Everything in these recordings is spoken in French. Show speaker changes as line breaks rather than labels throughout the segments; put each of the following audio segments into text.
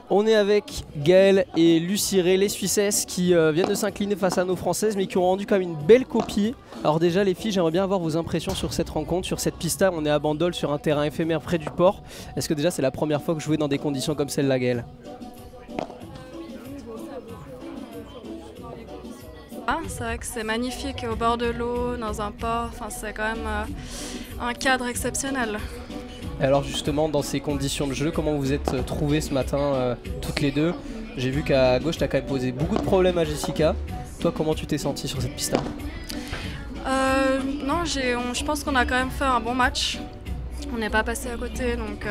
On est avec Gaël et Lucie Ray, les Suissesses qui viennent de s'incliner face à nos Françaises mais qui ont rendu quand même une belle copie. Alors déjà les filles, j'aimerais bien avoir vos impressions sur cette rencontre, sur cette pista. On est à Bandol sur un terrain éphémère près du port. Est-ce que déjà c'est la première fois que vous jouez dans des conditions comme celle-là, Gaël?
C'est vrai que c'est magnifique au bord de l'eau, dans un port, enfin, c'est quand même un cadre exceptionnel.
Et alors justement dans ces conditions de jeu, comment vous êtes trouvées ce matin toutes les deux? J'ai vu qu'à gauche tu as quand même posé beaucoup de problèmes à Jessica. Toi comment tu t'es sentie sur cette pista?
Non, je pense qu'on a quand même fait un bon match. On n'est pas passé à côté, donc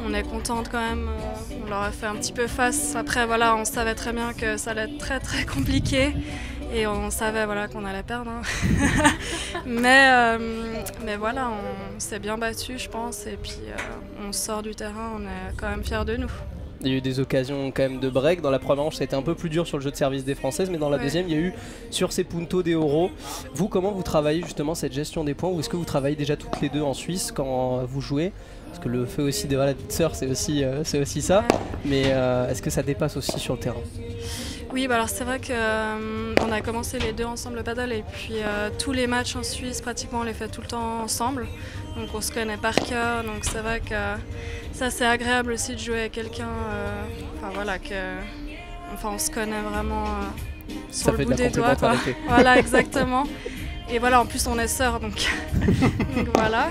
on est contente quand même. On leur a fait un petit peu face. Après voilà, on savait très bien que ça allait être très très compliqué. Et on savait voilà, qu'on allait perdre. Hein. mais voilà, on s'est bien battu, je pense. Et puis on sort du terrain, on est quand même fiers de nous.
Il y a eu des occasions quand même de break. Dans la première manche, ça a été un peu plus dur sur le jeu de service des Françaises, mais dans la deuxième, il y a eu sur ces puntos des euros. Vous, comment vous travaillez justement cette gestion des points? Ou est-ce que vous travaillez déjà toutes les deux en Suisse quand vous jouez? Parce que le fait aussi de la petite sœur, c'est aussi ça. Ouais. Mais est-ce que ça dépasse aussi sur le terrain?
Oui, bah alors c'est vrai qu'on a commencé les deux ensemble le paddle et puis tous les matchs en Suisse, pratiquement, on les fait tout le temps ensemble. Donc on se connaît par cœur, donc c'est vrai que ça c'est agréable aussi de jouer avec quelqu'un, on se connaît vraiment sur le bout des doigts. Quoi. Voilà, exactement. Et voilà, en plus on est sœurs, donc, donc voilà.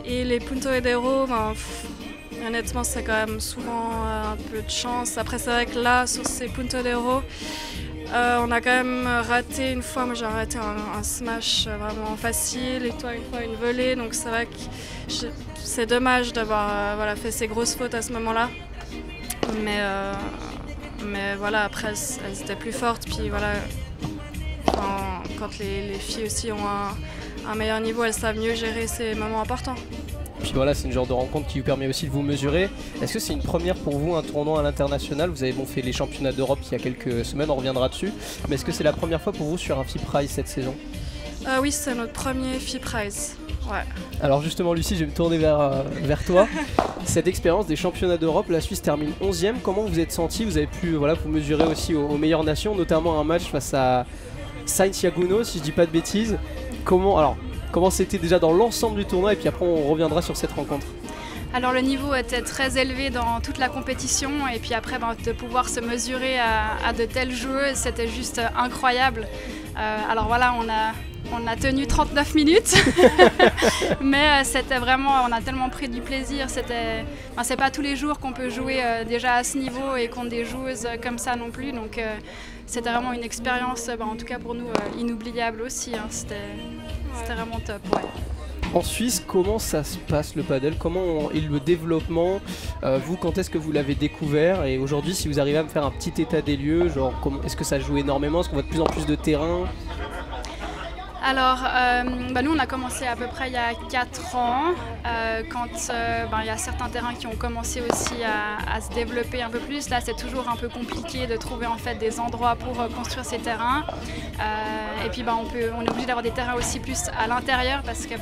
Et les puntos hedero, honnêtement, c'est quand même souvent un peu de chance. Après, c'est vrai que là, sur ces puntos d'héros, on a quand même raté une fois. Moi, j'ai raté un smash vraiment facile et toi, une fois, une volée. Donc, c'est vrai que c'est dommage d'avoir fait ces grosses fautes à ce moment-là. Mais voilà, après, elles étaient plus fortes. Puis voilà, quand les filles aussi ont un meilleur niveau, elles savent mieux gérer ces moments importants.
Puis voilà, c'est une genre de rencontre qui vous permet aussi de vous mesurer. Est-ce que c'est une première pour vous, un tournoi à l'international? Vous avez fait les championnats d'Europe il y a quelques semaines, on reviendra dessus. Mais est-ce que c'est la première fois pour vous sur un FIP Prize cette saison?
Oui, c'est notre premier FIP Prize. Ouais.
Alors justement Lucie, je vais me tourner vers toi. Cette expérience des championnats d'Europe, la Suisse termine 11e. Comment vous êtes senti? Vous avez pu vous mesurer aussi aux meilleures nations, notamment un match face à Sainz Yaguno, si je dis pas de bêtises. Comment c'était déjà dans l'ensemble du tournoi et puis après on reviendra sur cette rencontre?
Alors le niveau était très élevé dans toute la compétition et puis après de pouvoir se mesurer à de telles joueuses, c'était juste incroyable. Alors voilà, on a tenu 39 minutes, mais c'était vraiment, on a tellement pris du plaisir. C'est pas tous les jours qu'on peut jouer déjà à ce niveau et contre des joueuses comme ça non plus. Donc c'était vraiment une expérience, en tout cas pour nous, inoubliable aussi. Hein. C'était vraiment top. Ouais.
En Suisse, comment ça se passe le paddle? Comment est le développement? Vous, quand est-ce que vous l'avez découvert? Et aujourd'hui, si vous arrivez à me faire un petit état des lieux, genre est-ce que ça joue énormément? Est-ce qu'on voit de plus en plus de terrain?
Alors, nous on a commencé à peu près il y a 4 ans, quand il y a certains terrains qui ont commencé aussi à se développer un peu plus. Là c'est toujours un peu compliqué de trouver en fait des endroits pour construire ces terrains. Et puis on est obligé d'avoir des terrains aussi plus à l'intérieur parce que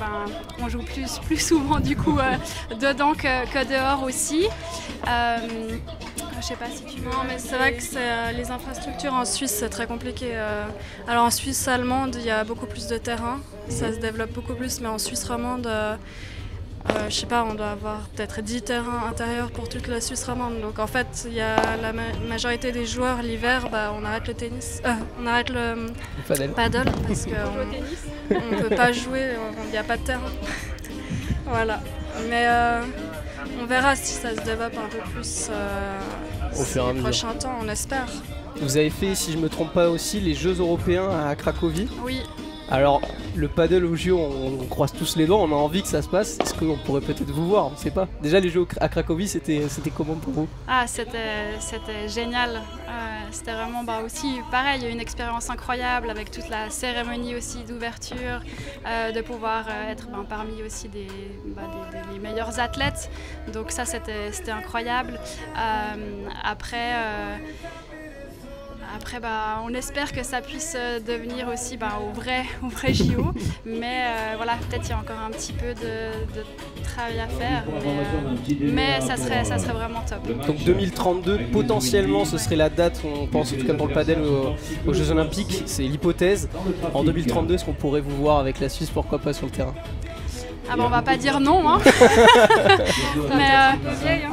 on joue plus souvent du coup dedans que dehors aussi. Je sais pas si tu veux.
Non, mais c'est vrai que les infrastructures en Suisse, c'est très compliqué. Alors en Suisse allemande, il y a beaucoup plus de terrains, ça se développe beaucoup plus, mais en Suisse romande, je sais pas, on doit avoir peut-être 10 terrains intérieurs pour toute la Suisse romande. Donc en fait, il y a la majorité des joueurs l'hiver, on arrête le tennis, on arrête le paddle parce qu'on ne peut pas jouer, il n'y a pas de terrain. Voilà. Mais on verra si ça se développe un peu plus
au fur et à mesure.
Prochain temps, on espère.
Vous avez fait, si je ne me trompe pas aussi, les Jeux Européens à Cracovie.
Oui.
Alors, le paddle aux JO, on croise tous les doigts, on a envie que ça se passe. Est-ce qu'on pourrait peut-être vous voir? On ne sait pas. Déjà, les Jeux à Cracovie, c'était comment pour vous?
Ah, c'était génial. C'était vraiment aussi pareil, une expérience incroyable avec toute la cérémonie aussi d'ouverture, de pouvoir être parmi aussi des meilleurs athlètes. Donc ça, c'était incroyable. Après, on espère que ça puisse devenir aussi au vrai JO, mais voilà, peut-être il y a encore un petit peu travail à faire, mais ça serait vraiment top.
Donc 2032, potentiellement, ce serait la date, on pense en tout cas pour le padel aux Jeux Olympiques, c'est l'hypothèse. En 2032, est-ce qu'on pourrait vous voir avec la Suisse, pourquoi pas sur le terrain?
Ah bah on va pas dire non, hein. Mais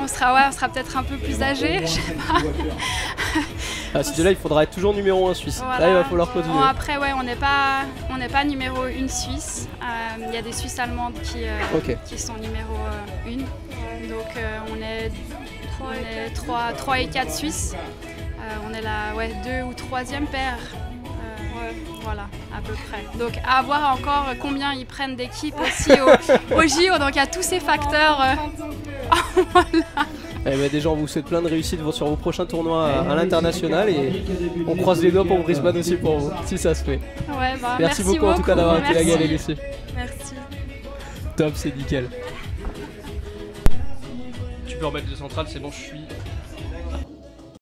on sera peut-être un peu plus âgés, je sais pas.
À ce là il faudra être toujours numéro 1 Suisse.
Voilà.
Là, il va falloir continuer.
Bon, après, ouais, on n'est pas numéro 1 Suisse. Il y a des Suisses allemandes qui sont numéro 1. Donc on est 3 et 4 Suisses. On est la 2 ou 3e paire. Voilà, à peu près. Donc à voir encore combien ils prennent d'équipes aussi au JO. Donc il y a tous ces facteurs. Voilà.
Eh ben, déjà, on vous souhaite plein de réussite sur vos prochains tournois à l'international et on croise les doigts pour Brisbane aussi pour vous, si ça se fait.
Ouais, bah,
merci beaucoup en tout cas d'avoir été la galère, Lucie.
Merci.
Top, c'est nickel. Tu peux remettre le central, c'est bon, je suis